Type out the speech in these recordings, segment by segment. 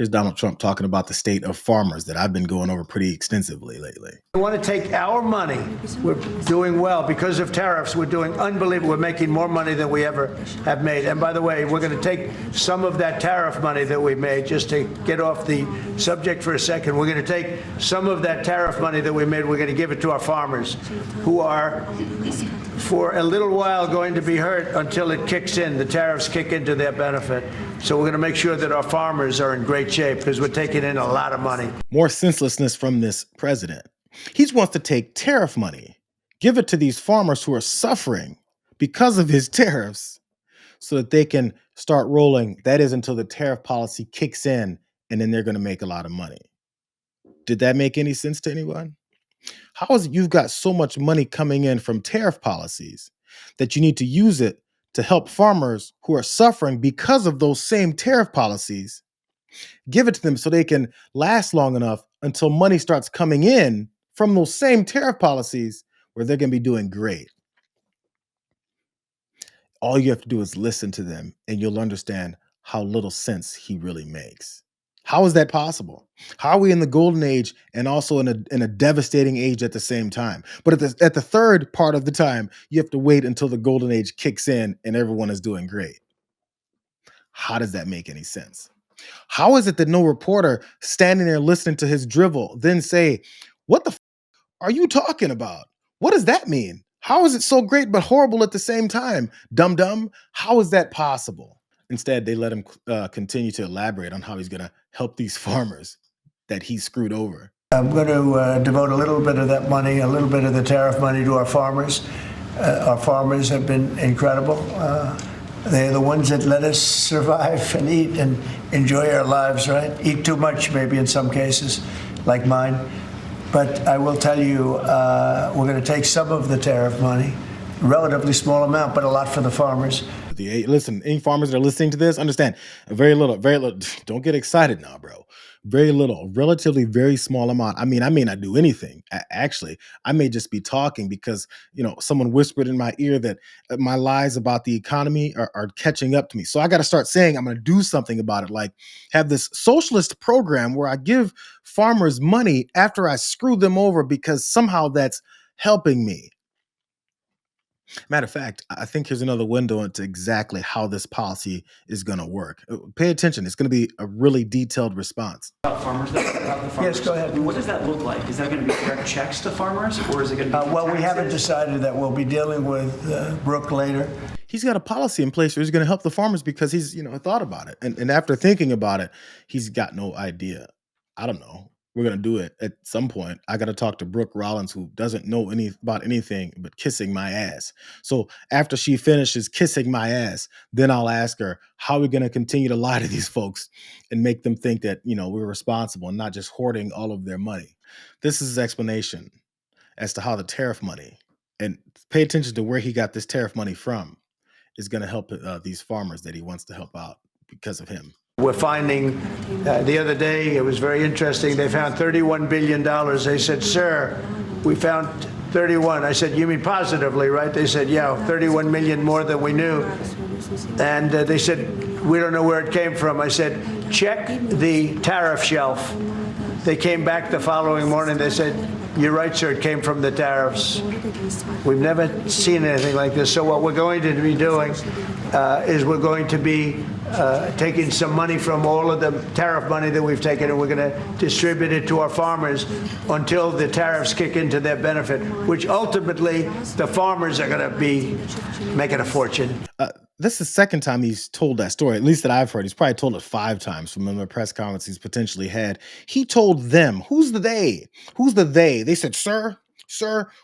Here's Donald Trump talking about the state of farmers that I've been going over pretty extensively lately. We want to take our money. We're doing well because of tariffs. We're doing unbelievable. We're making more money than we ever have made. And by the way, we're going to take some of that tariff money that we made, just to get off the subject for a second. We're going to take some of that tariff money that we made. We're going to give it to our farmers, who are, for a little while, going to be hurt until it kicks in. The tariffs kick into their benefit. So we're going to make sure that our farmers are in great shape because we're taking in a lot of money. More senselessness from this president. He wants to take tariff money, give it to these farmers who are suffering because of his tariffs so that they can start rolling. That is until the tariff policy kicks in, and then they're going to make a lot of money. Did that make any sense to anyone? How is it you've got so much money coming in from tariff policies that you need to use it to help farmers who are suffering because of those same tariff policies? Give it to them so they can last long enough until money starts coming in from those same tariff policies where they're going to be doing great. All you have to do is listen to them and you'll understand how little sense he really makes. How is that possible? How are we in the golden age and also in a devastating age at the same time? But at the third part of the time, you have to wait until the golden age kicks in and everyone is doing great. How does that make any sense? How is it that no reporter standing there listening to his drivel then say, what the are you talking about? What does that mean? How is it so great but horrible at the same time? Dum-dum, how is that possible? Instead, they let him continue to elaborate on how he's going to help these farmers that he screwed over. I'm going to devote a little bit of that money, a little bit of the tariff money to our farmers. Our farmers have been incredible. They're the ones that let us survive and eat and enjoy our lives, right? Eat too much, maybe in some cases, like mine. But I will tell you, we're going to take some of the tariff money, a relatively small amount, but a lot for the farmers. Listen, any farmers that are listening to this, understand, very little, don't get excited now, bro. Very little, relatively very small amount. I mean, I may not do anything. Actually, I may just be talking because, someone whispered in my ear that my lies about the economy are catching up to me. So I got to start saying I'm going to do something about it, like have this socialist program where I give farmers money after I screw them over because somehow that's helping me. Matter of fact, I think here's another window into exactly how this policy is going to work. Pay attention. It's going to be a really detailed response. About farmers, though, about the farmers. Yes, go ahead. What does that look like? Is that going to be direct checks to farmers, or is it going to be Well, we haven't decided that. We'll be dealing with Brooke later. He's got a policy in place where he's going to help the farmers because he's, thought about it. And after thinking about it, he's got no idea. I don't know. We're going to do it at some point. I got to talk to Brooke Rollins, who doesn't know about anything but kissing my ass. So after she finishes kissing my ass, then I'll ask her, how are we going to continue to lie to these folks and make them think that, we're responsible and not just hoarding all of their money. This is his explanation as to how the tariff money, and pay attention to where he got this tariff money from, is going to help these farmers that he wants to help out because of him. We're finding, the other day, it was very interesting, they found $31 billion. They said, sir, we found 31. I said, you mean positively, right? They said, yeah, 31 million more than we knew. And they said, we don't know where it came from. I said, check the tariff shelf. They came back the following morning. They said, you're right, sir, it came from the tariffs. We've never seen anything like this. So what we're going to be doing is we're going to be taking some money from all of the tariff money that we've taken, and we're going to distribute it to our farmers until the tariffs kick into their benefit, which ultimately the farmers are going to be making a fortune. This is the second time he's told that story, at least that I've heard. He's probably told it 5 times from the press conference he's potentially had. He told them, who's the they? Who's the they? They said, sir,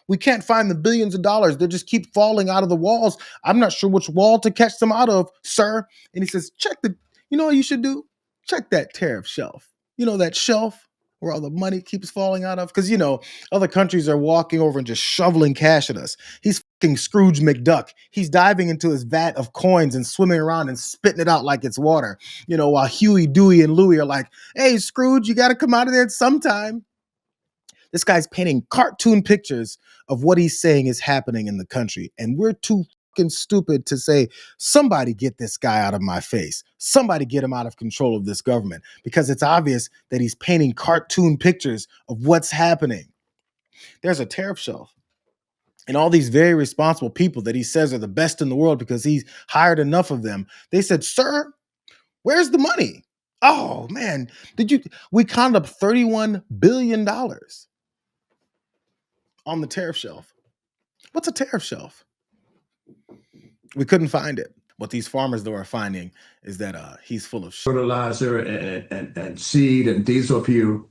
we can't find the billions of dollars. They just keep falling out of the walls. I'm not sure which wall to catch them out of, sir. And he says, you know what you should do? Check that tariff shelf. That shelf where all the money keeps falling out of? Because, other countries are walking over and just shoveling cash at us. He's fucking Scrooge McDuck. He's diving into his vat of coins and swimming around and spitting it out like it's water. While Huey, Dewey, and Louie are like, hey, Scrooge, you got to come out of there sometime. This guy's painting cartoon pictures of what he's saying is happening in the country. And we're too fucking stupid to say, somebody get this guy out of my face. Somebody get him out of control of this government, because it's obvious that he's painting cartoon pictures of what's happening. There's a tariff shelf. And all these very responsible people that he says are the best in the world because he's hired enough of them, they said, sir, where's the money? Oh man, we counted up $31 billion on the tariff shelf. What's a tariff shelf? We couldn't find it. What these farmers, though, are finding is that he's full of shit. Fertilizer and seed and diesel fuel.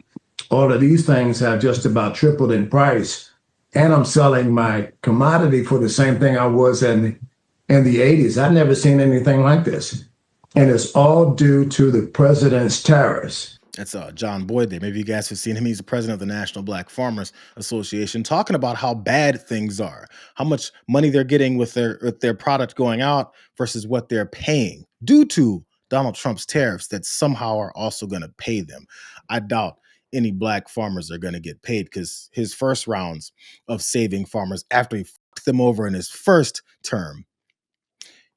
All of these things have just about tripled in price. And I'm selling my commodity for the same thing I was in the 80s. I've never seen anything like this. And it's all due to the president's tariffs. That's John Boyd there. Maybe you guys have seen him. He's the president of the National Black Farmers Association, talking about how bad things are, how much money they're getting with their product going out versus what they're paying due to Donald Trump's tariffs that somehow are also going to pay them. I doubt any black farmers are going to get paid, because his first rounds of saving farmers, after he fucked them over in his first term,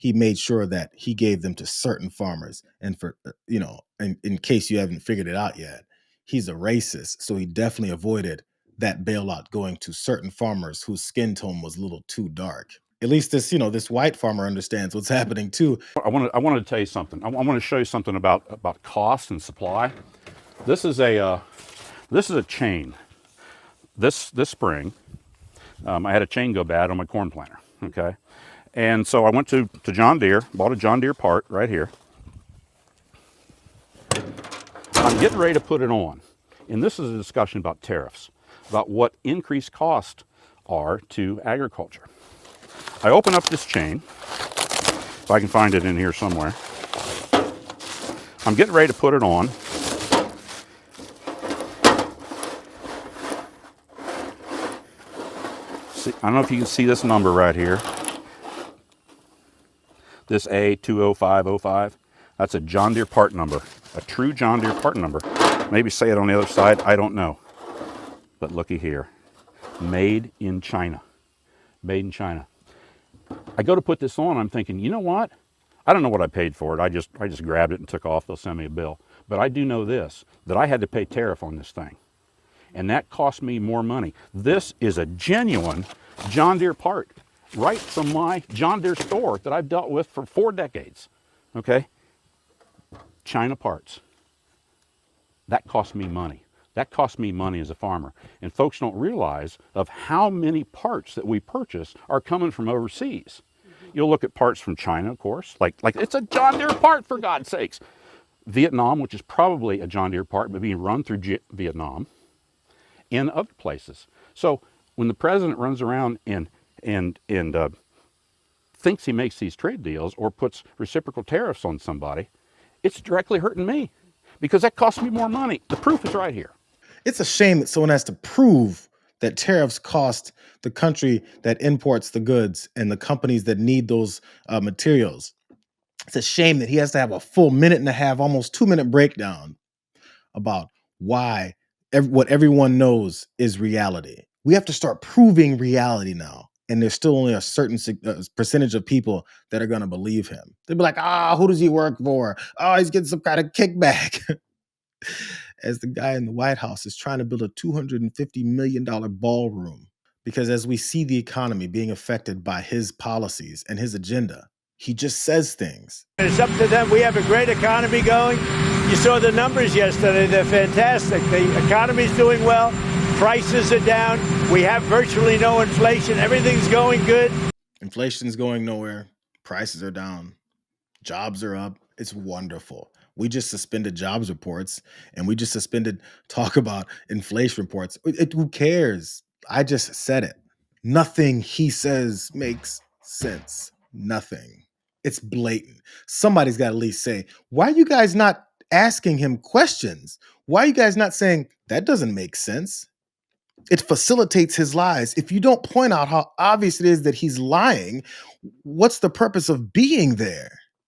he made sure that he gave them to certain farmers. And for, in case you haven't figured it out yet, he's a racist. So he definitely avoided that bailout going to certain farmers whose skin tone was a little too dark. At least this white farmer understands what's happening too. I wanted to tell you something. I want to show you something about cost and supply. This is a chain. This spring, I had a chain go bad on my corn planter. Okay. And so I went to John Deere, bought a John Deere part right here. I'm getting ready to put it on. And this is a discussion about tariffs, about what increased costs are to agriculture. I open up this chain, if I can find it in here somewhere. I'm getting ready to put it on. See, I don't know if you can see this number right here. This A20505, that's a John Deere part number, a true John Deere part number. Maybe say it on the other side, I don't know. But looky here, made in China, made in China. I go to put this on, I'm thinking, you know what? I don't know what I paid for it. I just grabbed it and took off. They'll send me a bill. But I do know this, that I had to pay tariff on this thing. And that cost me more money. This is a genuine John Deere part, right from my John Deere store that I've dealt with for 4 decades, okay? China parts. That cost me money. That cost me money as a farmer. And folks don't realize of how many parts that we purchase are coming from overseas. You'll look at parts from China, of course, like it's a John Deere part, for God's sakes. Vietnam, which is probably a John Deere part, but being run through Vietnam, and other places. So when the president runs around and thinks he makes these trade deals or puts reciprocal tariffs on somebody, it's directly hurting me, because that costs me more money. The proof is right here. It's a shame that someone has to prove that tariffs cost the country that imports the goods and the companies that need those materials. It's a shame that he has to have a full 1.5 almost 2-minute breakdown about why what everyone knows is reality. We have to start proving reality now. And there's still only a certain percentage of people that are going to believe him. They'll be like, who does he work for? Oh, he's getting some kind of kickback. As the guy in the White House is trying to build a $250 million ballroom. Because as we see the economy being affected by his policies and his agenda, he just says things. It's up to them. We have a great economy going. You saw the numbers yesterday. They're fantastic. The economy's doing well. Prices are down. We have virtually no inflation. Everything's going good. Inflation's going nowhere. Prices are down. Jobs are up. It's wonderful. We just suspended jobs reports, and we just suspended talk about inflation reports. Who cares? I just said it. Nothing he says makes sense. Nothing. It's blatant. Somebody's got to at least say, why are you guys not asking him questions? Why are you guys not saying, that doesn't make sense? It facilitates his lies. If you don't point out how obvious it is that he's lying, what's the purpose of being there?